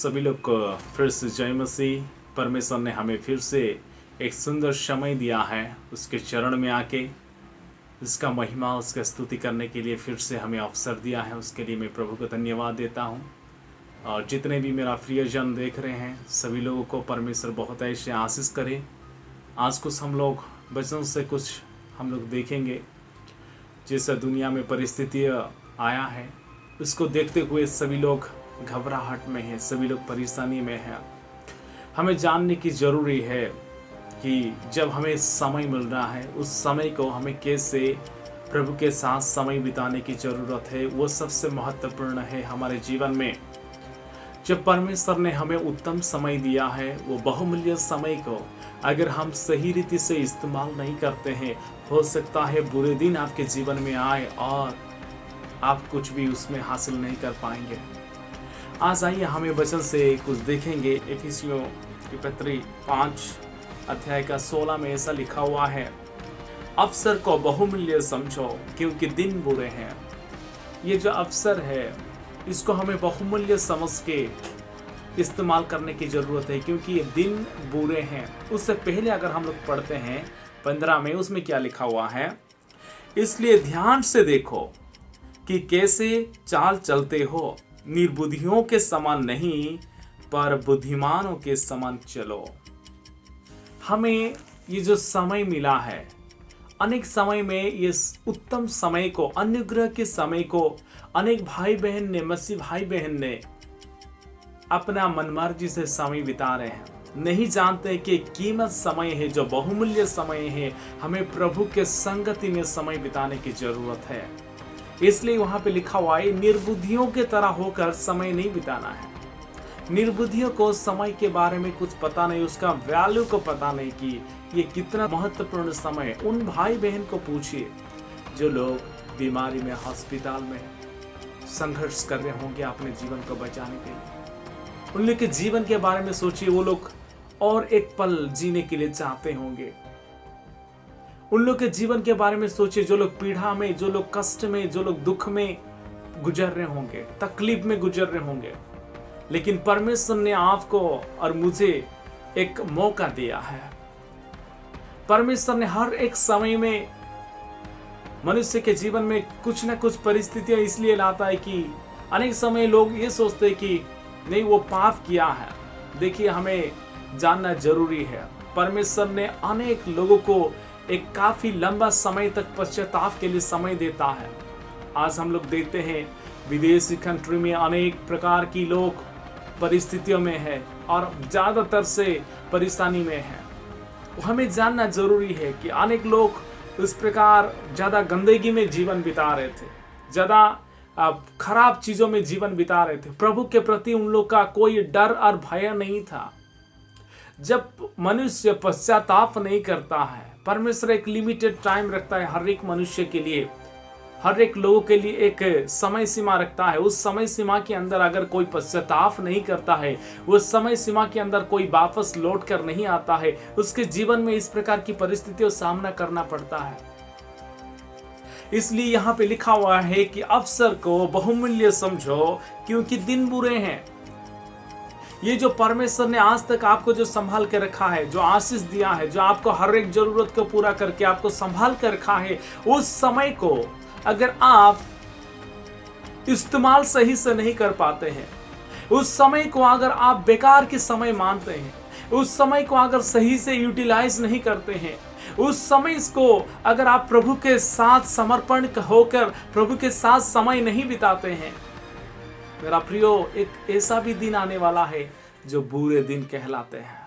सभी लोग को फिर से जय मसीह। परमेश्वर ने हमें फिर से एक सुंदर समय दिया है, उसके चरण में आके उसका महिमा, उसका स्तुति करने के लिए फिर से हमें अवसर दिया है। उसके लिए मैं प्रभु को धन्यवाद देता हूँ। और जितने भी मेरा प्रियजन देख रहे हैं, सभी लोगों को परमेश्वर बहुत ऐसे आशीष करे। आज कुछ हम लोग वचन से कुछ हम लोग देखेंगे। जिस दुनिया में परिस्थितियाँ आया है, उसको देखते हुए सभी लोग घबराहट में हैं, सभी लोग परेशानी में हैं। हमें जानने की ज़रूरी है कि जब हमें समय मिल रहा है, उस समय को हमें कैसे प्रभु के साथ समय बिताने की ज़रूरत है। वो सबसे महत्वपूर्ण है हमारे जीवन में। जब परमेश्वर ने हमें उत्तम समय दिया है, वो बहुमूल्य समय को अगर हम सही रीति से इस्तेमाल नहीं करते हैं, हो सकता है बुरे दिन आपके जीवन में आए और आप कुछ भी उसमें हासिल नहीं कर पाएंगे। आज आइए हमें वचन से कुछ देखेंगे। इफिसियों की पत्री 5 अध्याय का 16 में ऐसा लिखा हुआ है, अवसर को बहुमूल्य समझो क्योंकि दिन बुरे हैं। ये जो अवसर है, इसको हमें बहुमूल्य समझ के इस्तेमाल करने की ज़रूरत है, क्योंकि ये दिन बुरे हैं। उससे पहले अगर हम लोग पढ़ते हैं 15 में, उसमें क्या लिखा हुआ है, इसलिए ध्यान से देखो कि कैसे चाल चलते हो, निर्बुद्धियों के समान नहीं पर बुद्धिमानों के समान चलो। हमें ये जो समय मिला है, अनेक समय में ये उत्तम समय को, अनुग्रह के समय को अनेक भाई बहन ने, मसीह भाई बहन ने अपना मनमर्जी से समय बिता रहे हैं। नहीं जानते कि कीमत समय है, जो बहुमूल्य समय है, हमें प्रभु के संगति में समय बिताने की जरूरत है। इसलिए वहां पे लिखा हुआ है, निर्बुद्धियों के तरह होकर समय नहीं बिताना है। निर्बुद्धियों को समय के बारे में कुछ पता नहीं, उसका वैल्यू को पता नहीं कि ये कितना महत्वपूर्ण समय है। उन भाई बहन को पूछिए जो लोग बीमारी में, हॉस्पिटल में संघर्ष कर रहे होंगे अपने जीवन को बचाने के लिए। उन लोग के जीवन के बारे में सोचिए, वो लोग और एक पल जीने के लिए चाहते होंगे। उन लोग के जीवन के बारे में सोचिए, जो लोग पीड़ा में, जो लोग कष्ट में, जो लोग दुख में गुजर रहे होंगे, तकलीफ में गुजर रहे होंगे। लेकिन परमेश्वर ने आपको और मुझे एक मौका दिया है। परमेश्वर ने हर एक समय में मनुष्य के जीवन में कुछ ना कुछ परिस्थितियां इसलिए लाता है कि अनेक समय लोग ये सोचते हैं कि नहीं, वो पाप किया है। देखिए, हमें जानना जरूरी है, परमेश्वर ने अनेक लोगों को एक काफी लंबा समय तक पश्चाताप के लिए समय देता है। आज हम लोग देखते हैं विदेशी कंट्री में अनेक प्रकार की लोग परिस्थितियों में है और ज़्यादातर से परेशानी में है। हमें जानना जरूरी है कि अनेक लोग इस प्रकार ज़्यादा गंदगी में जीवन बिता रहे थे, ज़्यादा खराब चीज़ों में जीवन बिता रहे थे। प्रभु के प्रति उन लोग का कोई डर और भय नहीं था। जब मनुष्य पश्चाताप नहीं करता है, परमेश्वर एक लिमिटेड टाइम रखता है हर एक मनुष्य के लिए, हर एक लोगों के लिए एक समय सीमा रखता है। उस समय सीमा के अंदर अगर कोई पश्चाताप नहीं करता है, उस समय सीमा के अंदर कोई वापस लौट कर नहीं आता है, उसके जीवन में इस प्रकार की परिस्थितियों का सामना करना पड़ता है। इसलिए यहाँ पे लिखा हुआ है कि अवसर को बहुमूल्य समझो क्योंकि दिन बुरे हैं। ये जो परमेश्वर ने आज तक आपको जो संभाल के रखा है, जो आशीष दिया है, जो आपको हर एक जरूरत को पूरा करके आपको संभाल कर रखा है, उस समय को अगर आप इस्तेमाल सही से नहीं कर पाते हैं, उस समय को अगर आप बेकार के समय मानते हैं, उस समय को अगर सही से यूटिलाइज नहीं करते हैं, उस समय इसको अगर आप प्रभु के साथ समर्पण होकर प्रभु के साथ समय नहीं बिताते हैं, मेरा प्रियो, एक ऐसा भी दिन आने वाला है जो बुरे दिन कहलाते हैं।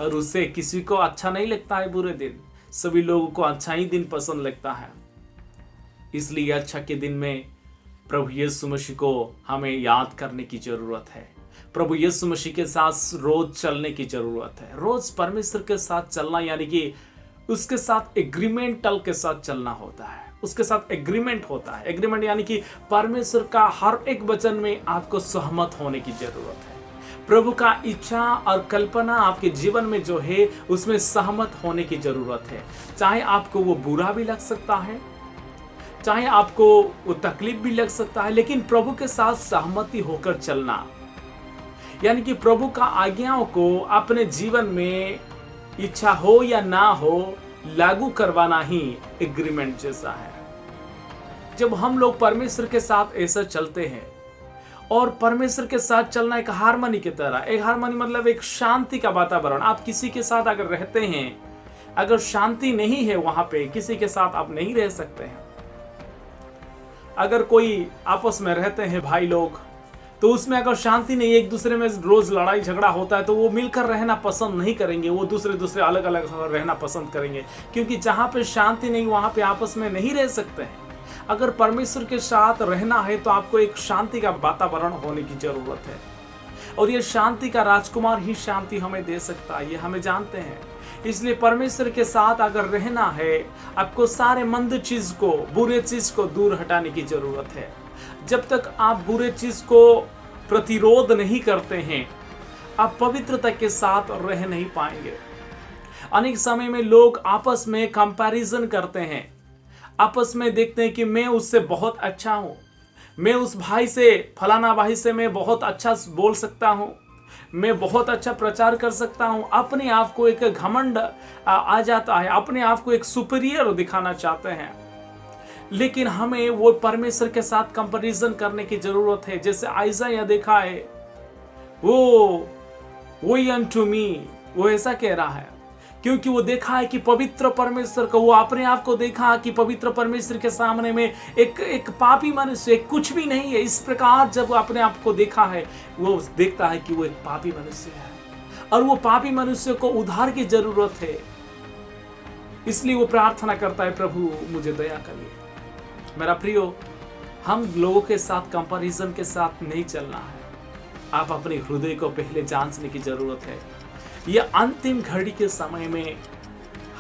और उससे किसी को अच्छा नहीं लगता है बुरे दिन, सभी लोगों को अच्छा ही दिन पसंद लगता है। इसलिए अच्छा के दिन में प्रभु यीशु मसीह को हमें याद करने की जरूरत है। प्रभु यीशु मसीह के साथ रोज चलने की जरूरत है। रोज परमेश्वर के साथ चलना यानी कि उसके साथ एग्रीमेंटल के साथ चलना होता है, उसके साथ एग्रीमेंट होता है। एग्रीमेंट यानी कि परमेश्वर का हर एक वचन में आपको सहमत होने की जरूरत है। प्रभु का इच्छा और कल्पना आपके जीवन में जो है, उसमें सहमत होने की जरूरत है। चाहे आपको वो बुरा भी लग सकता है, चाहे आपको वो तकलीफ भी लग सकता है, लेकिन प्रभु के साथ सहमति होकर चलना, यानी कि प्रभु का आज्ञाओं को अपने जीवन में इच्छा हो या ना हो लागू करवाना ही एग्रीमेंट जैसा है। जब हम लोग परमेश्वर के साथ ऐसा चलते हैं, और परमेश्वर के साथ चलना एक हार्मनी की तरह, एक हार्मनी मतलब एक शांति का वातावरण। आप किसी के साथ अगर रहते हैं, अगर शांति नहीं है वहां पे, किसी के साथ आप नहीं रह सकते हैं। अगर कोई आपस में रहते हैं भाई लोग, तो उसमें अगर शांति नहीं, एक दूसरे में रोज लड़ाई झगड़ा होता है, तो वो मिलकर रहना पसंद नहीं करेंगे, वो दूसरे अलग अलग रहना पसंद करेंगे, क्योंकि जहां पे शांति नहीं वहां पे आपस में नहीं रह सकते हैं। अगर परमेश्वर के साथ रहना है तो आपको एक शांति का वातावरण होने की जरूरत है, और ये शांति का राजकुमार ही शांति हमें दे सकता है, ये हमें जानते हैं। इसलिए परमेश्वर के साथ अगर रहना है, आपको सारे मंद चीज को, बुरे चीज को दूर हटाने की जरूरत है। जब तक आप बुरे चीज को प्रतिरोध नहीं करते हैं, आप पवित्रता के साथ रह नहीं पाएंगे। अनेक समय में लोग आपस में कंपैरिजन करते हैं, आपस में देखते हैं कि मैं उससे बहुत अच्छा हूं, मैं उस भाई से, फलाना भाई से मैं बहुत अच्छा बोल सकता हूं, मैं बहुत अच्छा प्रचार कर सकता हूं। अपने आप को एक घमंड आ जाता है, अपने आप को एक सुपीरियर दिखाना चाहते हैं। लेकिन हमें वो परमेश्वर के साथ कंपैरिजन करने की जरूरत है। जैसे आइज़ाया देखा है, वो अनटू मी, वो ऐसा कह रहा है, क्योंकि वो देखा है कि पवित्र परमेश्वर को, वो अपने आप को देखा कि पवित्र परमेश्वर के सामने में एक पापी मनुष्य, कुछ भी नहीं है। इस प्रकार जब वो अपने आप को देखा है, वो देखता है कि वो एक पापी मनुष्य है, और वो पापी मनुष्य को उद्धार की जरूरत है। इसलिए वो प्रार्थना करता है, प्रभु मुझे दया करिए। मेरा प्रियो, हम लोगों के साथ कंपैरिजन के साथ नहीं चलना है। आप अपने हृदय को पहले जांचने की जरूरत है। यह अंतिम घड़ी के समय में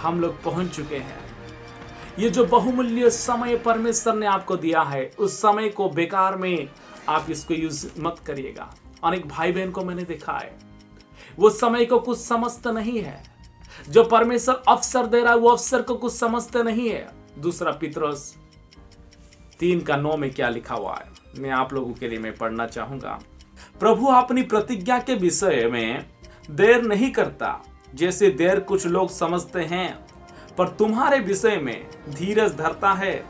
हम लोग पहुंच चुके हैं। ये जो बहुमूल्य समय परमेश्वर ने आपको दिया है, उस समय को बेकार में आप इसको यूज मत करिएगा। अनेक भाई बहन को मैंने देखा है, वो समय को कुछ समझते नहीं है। जो परमेश्वर अवसर दे रहा है, वो अवसर को कुछ समझते नहीं है। दूसरा पतरस 3:9 में क्या लिखा हुआ है, मैं आप लोगों के लिए मैं पढ़ना चाहूंगा। प्रभु अपनी प्रतिज्ञा के विषय में देर नहीं करता, जैसे देर कुछ लोग समझते हैं, पर तुम्हारे विषय में धीरज धरता है,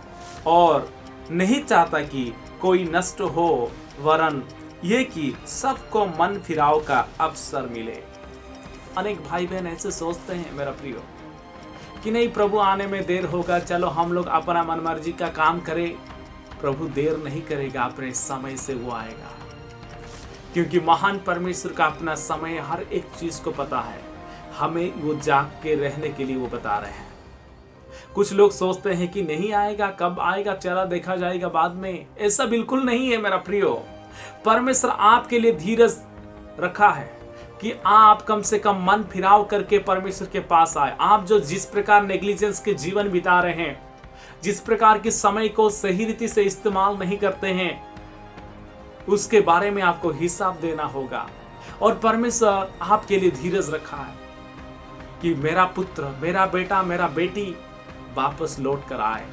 और नहीं चाहता कि कोई नष्ट हो, वरन ये कि सबको मन फिराव का अवसर मिले। अनेक भाई बहन ऐसे सोचते हैं मेरा प्रियो, कि नहीं प्रभु आने में देर होगा, चलो हम लोग अपना मनमर्जी का काम करें। प्रभु देर नहीं करेगा, अपने समय से वो आएगा, क्योंकि महान परमेश्वर का अपना समय हर एक चीज को पता है। हमें वो जाग के रहने के लिए वो बता रहे हैं। कुछ लोग सोचते हैं कि नहीं आएगा, कब आएगा, चला देखा जाएगा बाद में। ऐसा बिल्कुल नहीं है मेरा प्रियो। परमेश्वर आपके लिए धीरज रखा है कि आप कम से कम मन फिराव करके परमेश्वर के पास आए। आप जो जिस प्रकार नेग्लिजेंस के जीवन बिता रहे हैं, जिस प्रकार के समय को सही रीति से इस्तेमाल नहीं करते हैं, उसके बारे में आपको हिसाब देना होगा। और परमेश्वर आपके लिए धीरज रखा है कि मेरा पुत्र, मेरा बेटा, मेरा बेटी वापस लौट कर आए।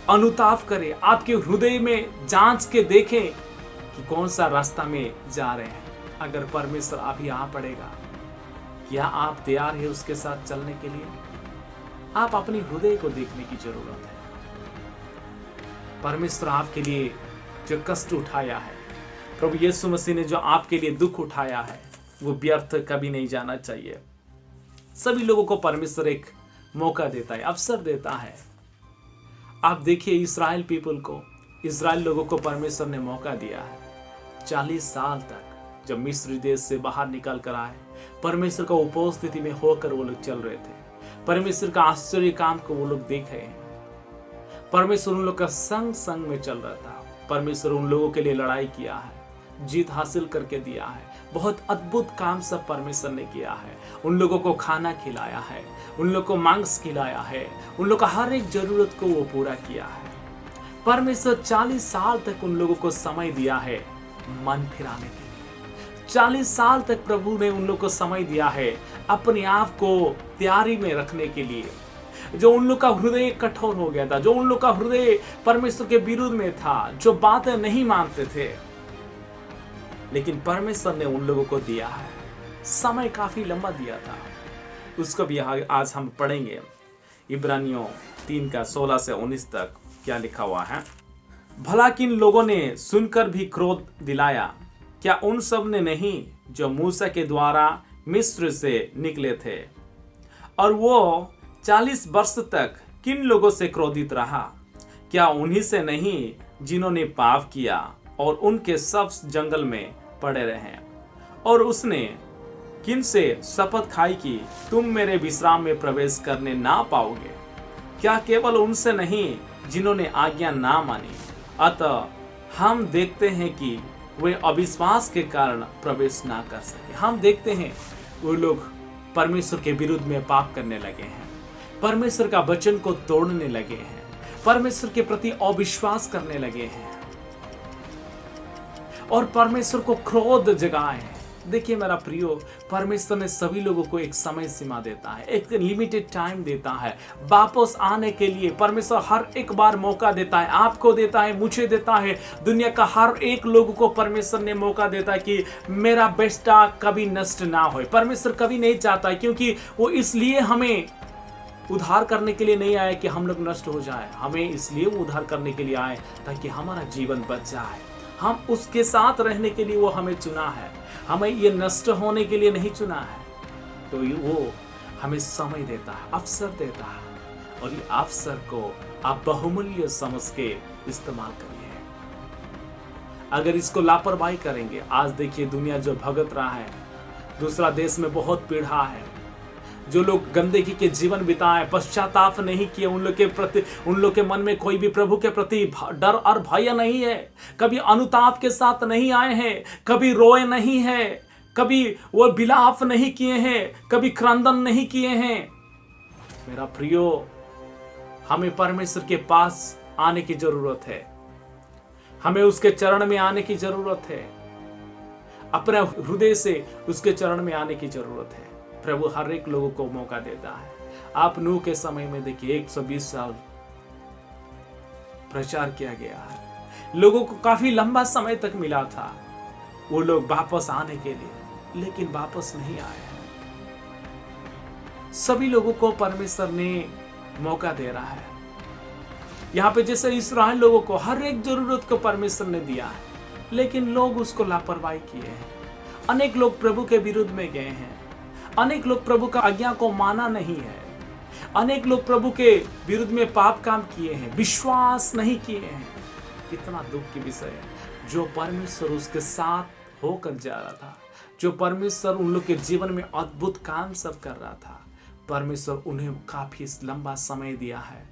अनुताप करे, आपके हृदय में जांच के देखें कि कौन सा रास्ता में जा रहे हैं। अगर परमेश्वर अभी आ पड़ेगा, क्या आप तैयार है उसके साथ चलने के लिए? आप अपनी हृदय को देखने की जरूरत है। परमेश्वर आपके लिए जो कष्ट उठाया है, प्रभु यीशु मसीह ने जो आपके लिए दुख उठाया है, वो व्यर्थ कभी नहीं जाना चाहिए। सभी लोगों को परमेश्वर एक मौका देता है, अवसर देता है। आप देखिए इस्राएल पीपल को, इस्राएल लोगों को परमेश्वर ने मौका दिया है। 40 साल तक जब मिस्र देश से बाहर निकल कर आए, परमेश्वर का उपस्थिति में होकर वो लोग चल रहे थे। परमेश्वर का आश्चर्य काम को वो लोग देख रहे हैं। परमेश्वर उन लोग का संग संग में चल रहा था। परमेश्वर उन लोगों के लिए लड़ाई किया है, जीत हासिल करके दिया है। बहुत अद्भुत काम सब परमेश्वर ने किया है। उन लोगों को खाना खिलाया है, उन लोगों को मांस खिलाया है, उन लोगों का हर एक जरूरत को वो पूरा किया है। परमेश्वर 40 साल तक उन लोगों को समय दिया है मन फिराने के लिए। 40 साल तक प्रभु ने उन लोगों को समय दिया है अपने आप को तैयारी में रखने के लिए। जो उन लोग का हृदय कठोर हो गया था, जो उन लोग का हृदय परमेश्वर के विरुद्ध में था, जो बातें नहीं मानते थे, लेकिन परमेश्वर ने उन लोगों को दिया है। समय काफी लंबा दिया था, उसको भी आज हम पढ़ेंगे। इब्रानियों 3 का 16 से 19 तक क्या लिखा हुआ है। भला किन लोगों ने सुनकर भी क्रोध दिलाया, क्या उन सब ने नहीं जो मूसा के द्वारा मिस्र से निकले थे? और वो 40 वर्ष तक किन लोगों से क्रोधित रहा? क्या उन्हीं से नहीं जिन्होंने पाप किया और उनके सब जंगल में पड़े रहे? और उसने किन से शपथ खाई कि तुम मेरे विश्राम में प्रवेश करने ना पाओगे? क्या केवल उनसे नहीं जिन्होंने आज्ञा ना मानी? अतः हम देखते हैं कि वे अविश्वास के कारण प्रवेश ना कर सके। हम देखते हैं वो लोग परमेश्वर के विरुद्ध में पाप करने लगे हैं, परमेश्वर का वचन को तोड़ने लगे हैं, परमेश्वर के प्रति अविश्वास करने लगे हैं और परमेश्वर को क्रोध जगाए हैं। देखिए मेरा प्रियो, परमेश्वर ने सभी लोगों को एक समय सीमा देता है, एक लिमिटेड टाइम देता है वापस आने के लिए। परमेश्वर हर एक बार मौका देता है, आपको देता है, मुझे देता है, दुनिया का हर एक लोगों को परमेश्वर ने मौका देता है कि मेरा बेटा कभी नष्ट ना हो। परमेश्वर कभी नहीं चाहता है, क्योंकि वो इसलिए हमें उद्धार करने के लिए नहीं आए कि हम लोग नष्ट हो जाए, हमें इसलिए वो उद्धार करने के लिए आए ताकि हमारा जीवन बच जाए। हम उसके साथ रहने के लिए वो हमें चुना है, हमें ये नष्ट होने के लिए नहीं चुना है। तो वो हमें समय देता है, अवसर देता है, और ये अवसर को आप बहुमूल्य समझ के इस्तेमाल करिए। अगर इसको लापरवाही करेंगे, आज देखिए दुनिया जो भगत रहा है, दूसरा देश में बहुत पीड़ा है, जो लोग गंदगी के जीवन बिताए, पश्चाताप नहीं किए, उन लोग के मन में कोई भी प्रभु के प्रति डर और भय नहीं है, कभी अनुताप के साथ नहीं आए हैं, कभी रोए नहीं है, कभी वो विलाप नहीं किए हैं, कभी क्रंदन नहीं किए हैं। मेरा प्रियो, हमें परमेश्वर के पास आने की जरूरत है, हमें उसके चरण में आने की जरूरत है, अपने हृदय से उसके चरण में आने की जरूरत है। प्रभु हर एक लोगों को मौका देता है। आप नूह के समय में देखिए 120 साल प्रचार किया गया है, लोगों को काफी लंबा समय तक मिला था वो लोग वापस आने के लिए, लेकिन वापस नहीं आए। सभी लोगों को परमेश्वर ने मौका दे रहा है। यहाँ पे जैसे इस्राएल लोगों को हर एक जरूरत को परमेश्वर ने दिया है, लेकिन लोग उसको लापरवाही किए हैं। अनेक लोग प्रभु के विरुद्ध में गए हैं, अनेक लोग प्रभु का आज्ञा को माना नहीं है, अनेक लोग प्रभु के विरुद्ध में पाप काम किए हैं, विश्वास नहीं किए हैं। कितना दुख की विषय है। जो परमेश्वर उसके साथ होकर जा रहा था, जो परमेश्वर उन लोग के जीवन में अद्भुत काम सब कर रहा था, परमेश्वर उन्हें काफी लंबा समय दिया है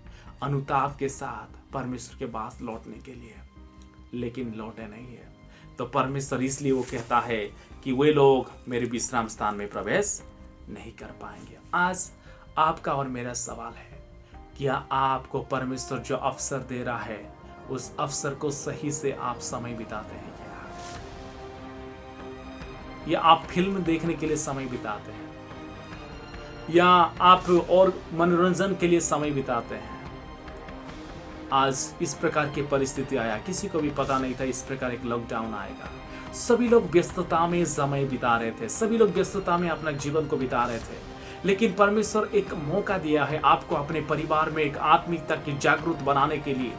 अनुताप के साथ परमेश्वर के पास लौटने के लिए, लेकिन लौटे नहीं है। तो परमेश्वर इसलिए वो कहता है कि वे लोग मेरे विश्राम स्थान में प्रवेश नहीं कर पाएंगे। आज आपका और मेरा सवाल है, क्या आपको परमेश्वर जो अवसर दे रहा है उस अवसर को सही से आप समय बिताते हैं क्या? या आप फिल्म देखने के लिए समय बिताते हैं, या आप और मनोरंजन के लिए समय बिताते हैं? आज इस प्रकार की परिस्थिति आया, किसी को भी पता नहीं था इस प्रकार एक लॉकडाउन आएगा। सभी लोग व्यस्तता में समय बिता रहे थे, सभी लोग व्यस्तता में अपना जीवन को बिता रहे थे, लेकिन परमेश्वर एक मौका दिया है आपको अपने परिवार में एक आत्मिकता की जागरूक बनाने के लिए।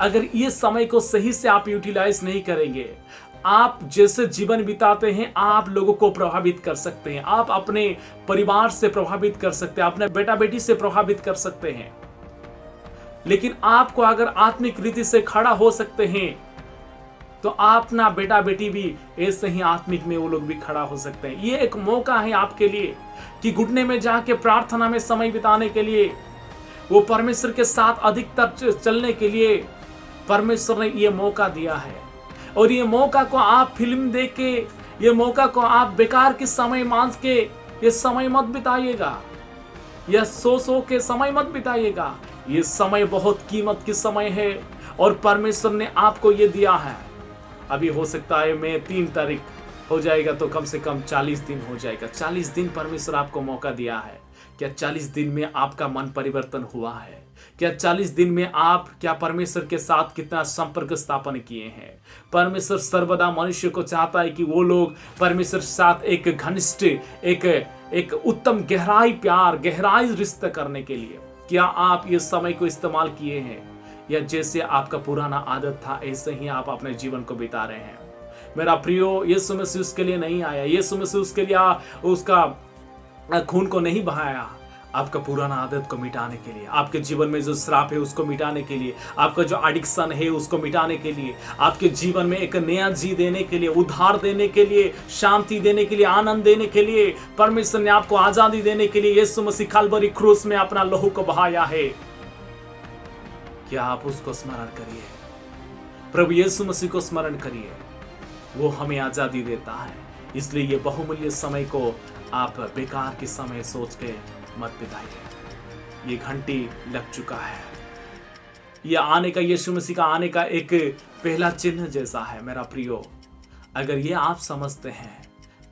अगर ये समय को सही से आप यूटिलाइज नहीं करेंगे, आप जैसे जीवन बिताते हैं आप लोगों को प्रभावित कर सकते हैं, आप अपने परिवार से प्रभावित कर सकते हैं, अपने बेटा बेटी से प्रभावित कर सकते हैं। लेकिन आपको अगर आत्मिक रीति से खड़ा हो सकते हैं तो अपना बेटा बेटी भी ऐसे ही आत्मिक में वो लोग भी खड़ा हो सकते हैं। ये एक मौका है आपके लिए कि घुटने में जाके प्रार्थना में समय बिताने के लिए, वो परमेश्वर के साथ अधिकतर चलने के लिए परमेश्वर ने ये मौका दिया है। और ये मौका को आप फिल्म देख के, ये मौका को आप बेकार के समय मान के ये समय मत बिताइएगा, यह सो के समय मत बिताइएगा। ये समय बहुत कीमत की समय है और परमेश्वर ने आपको ये दिया है। अभी हो सकता है मैं 3 तारीख हो जाएगा तो कम से कम 40 दिन हो जाएगा। 40 दिन परमेश्वर आपको मौका दिया है क्या 40 दिन में आपका मन परिवर्तन हुआ है? क्या 40 दिन में आप क्या परमेश्वर के साथ कितना संपर्क स्थापन किए हैं? परमेश्वर सर्वदा मनुष्य को चाहता है कि वो लोग परमेश्वर के साथ एक घनिष्ठ एक उत्तम गहराई प्यार गहराई रिश्ता करने के लिए क्या आप ये समय को इस्तेमाल किए हैं, या जैसे आपका पुराना आदत था ऐसे ही आप अपने जीवन को बिता रहे हैं? मेरा प्रियो, यीशु मसीह उसके लिए नहीं आया, यीशु मसीह उसके लिए उसका खून को नहीं बहाया, आपका पुराना आदत को मिटाने के लिए, आपके जीवन में जो श्राप है उसको मिटाने के लिए, आपका जो एडिक्शन है उसको मिटाने के लिए, आपके जीवन में एक नया जी देने के लिए, उद्धार देने के लिए, शांति देने के लिए, आनंद देने के लिए, परमेश्वर ने आपको आजादी देने के लिए यीशु मसीह कलवरी क्रूस में अपना लहू को बहाया है। क्या आप उसको स्मरण करिए, प्रभु यीशु मसीह को स्मरण करिए, वो हमें आजादी देता है। इसलिए ये बहुमूल्य समय को आप बेकार के समय सोच के मत बिताइए। ये घंटी लग चुका है, ये आने का, यीशु मसीह का आने का एक पहला चिन्ह जैसा है। मेरा प्रियो, अगर ये आप समझते हैं,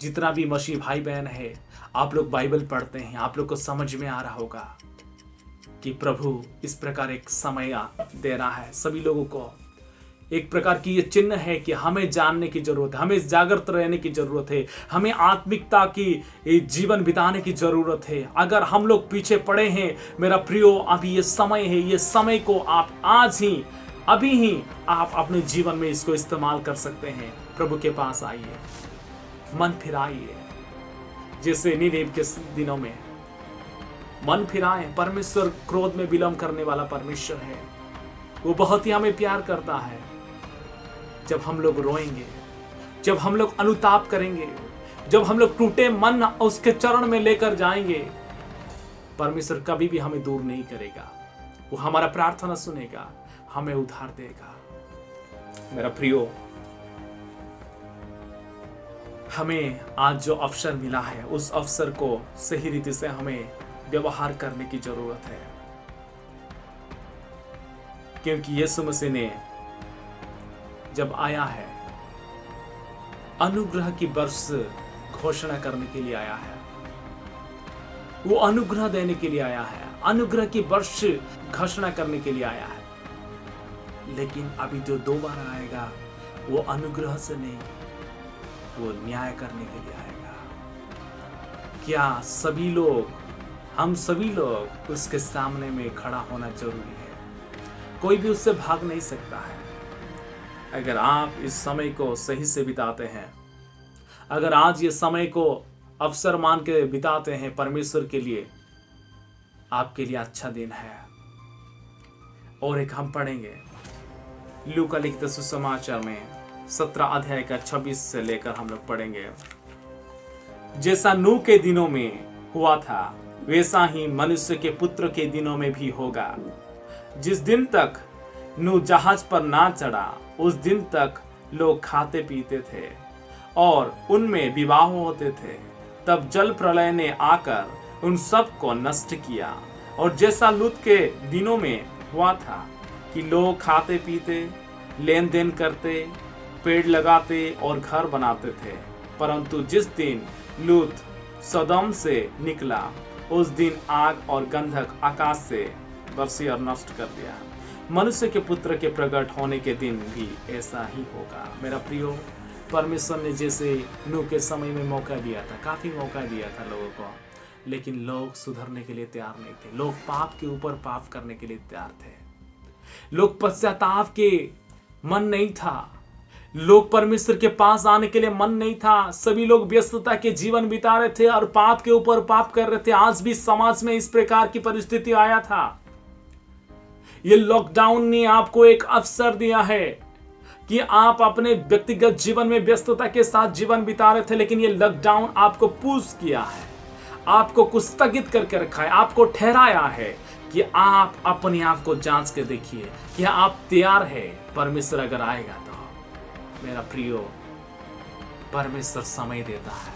जितना भी मसीह भाई बहन है, आप लोग बाइबल पढ़ते हैं, आप लोग को समझ में आ रहा होगा कि प्रभु इस प्रकार एक समय दे रहा है सभी लोगों को। एक प्रकार की ये चिन्ह है कि हमें जानने की जरूरत है, हमें जागृत रहने की जरूरत है, हमें आत्मिकता की जीवन बिताने की जरूरत है। अगर हम लोग पीछे पड़े हैं मेरा प्रियो, अभी ये समय है, ये समय को आप आज ही अभी ही आप अपने जीवन में इसको इस्तेमाल कर सकते हैं। प्रभु के पास आइए, मन फिराइए, जैसे नीनेव के दिनों में मन फिराएं। परमेश्वर क्रोध में विलंब करने वाला परमेश्वर है, वो बहुत ही हमें प्यार करता है। जब हम लोग रोएंगे, जब हम लोग अनुताप करेंगे, जब हम लोग टूटे मन उसके चरण में लेकर जाएंगे, परमेश्वर कभी भी हमें दूर नहीं करेगा, वो हमारा प्रार्थना सुनेगा, हमें उद्धार देगा। मेरा प्रियो, हमें आज जो अवसर मिला है उस अवसर को सही रीति से हमें व्यवहार करने की जरूरत है, क्योंकि यीशु मसीह ने जब आया है अनुग्रह की वर्ष घोषणा करने के लिए आया है, वो अनुग्रह देने के लिए आया है, अनुग्रह की वर्ष घोषणा करने के लिए आया है। लेकिन अभी जो दोबारा आएगा वो अनुग्रह से नहीं, वो न्याय करने के लिए आएगा। क्या सभी लोग, हम सभी लोग उसके सामने में खड़ा होना जरूरी है, कोई भी उससे भाग नहीं सकता है। अगर आप इस समय को सही से बिताते हैं, अगर आज ये समय को अवसर मान के बिताते हैं परमेश्वर के लिए, आपके लिए अच्छा दिन है। और एक हम पढ़ेंगे लूका लिखित सुसमाचार में 17 अध्याय का 26 से लेकर हम लोग पढ़ेंगे। जैसा नूह के दिनों में हुआ था वैसा ही मनुष्य के पुत्र के दिनों में भी होगा। जिस दिन तक नूह जहाज पर ना चढ़ा उस दिन तक लोग खाते पीते थे और उनमें विवाह होते थे। तब जल प्रलय ने आकर उन सब को नष्ट किया। और जैसा लूत के दिनों में हुआ था कि लोग खाते पीते, लेन देन करते, पेड़ लगाते और घर बनाते थे, परंतु जिस दिन लूत सदोम से निकला उस दिन आग और गंधक आकाश से बरसी और नष्ट कर दिया। मनुष्य के पुत्र के प्रकट होने के दिन भी ऐसा ही होगा। मेरा प्रियो, परमेश्वर ने जैसे नूह के समय में मौका दिया था, काफी मौका दिया था लोगों को, लेकिन लोग सुधरने के लिए तैयार नहीं थे। लोग पाप के ऊपर पाप करने के लिए तैयार थे। लोग पश्चाताप के मन नहीं था, लोग परमेश्वर के पास आने के लिए मन नहीं था। सभी लोग व्यस्तता के जीवन बिता रहे थे और पाप के ऊपर पाप कर रहे थे। आज भी समाज में इस प्रकार की परिस्थिति आया था। ये लॉकडाउन ने आपको एक अवसर दिया है कि आप अपने व्यक्तिगत जीवन में व्यस्तता के साथ जीवन बिता रहे थे, लेकिन ये लॉकडाउन आपको पुश किया है, आपको कुछ स्थगित करके रखा है, आपको ठहराया है कि आप अपने आप को जांच के देखिए कि आप तैयार है परमेश्वर अगर आएगा तो। मेरा प्रियो, परमेश्वर समय देता है,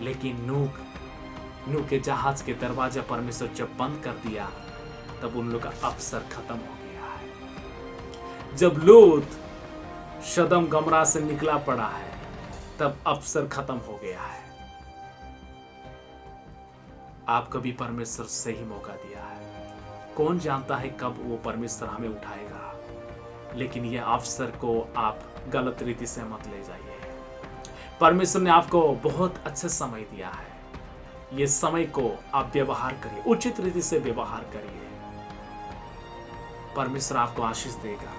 लेकिन नूह के जहाज के दरवाजा परमेश्वर जब बंद कर दिया तब उन लोग का अवसर खत्म हो गया है। जब लूत सदम गमरा से निकला पड़ा है तब अवसर खत्म हो गया है। आपको भी परमेश्वर से ही मौका दिया है। कौन जानता है कब वो परमेश्वर हमें उठाएगा, लेकिन ये अवसर को आप गलत रीति से मत ले जाइए। परमेश्वर ने आपको बहुत अच्छा समय दिया है, ये समय को आप व्यवहार करिए, उचित रीति से व्यवहार करिए। परमेश्वर आपको आशीष देगा।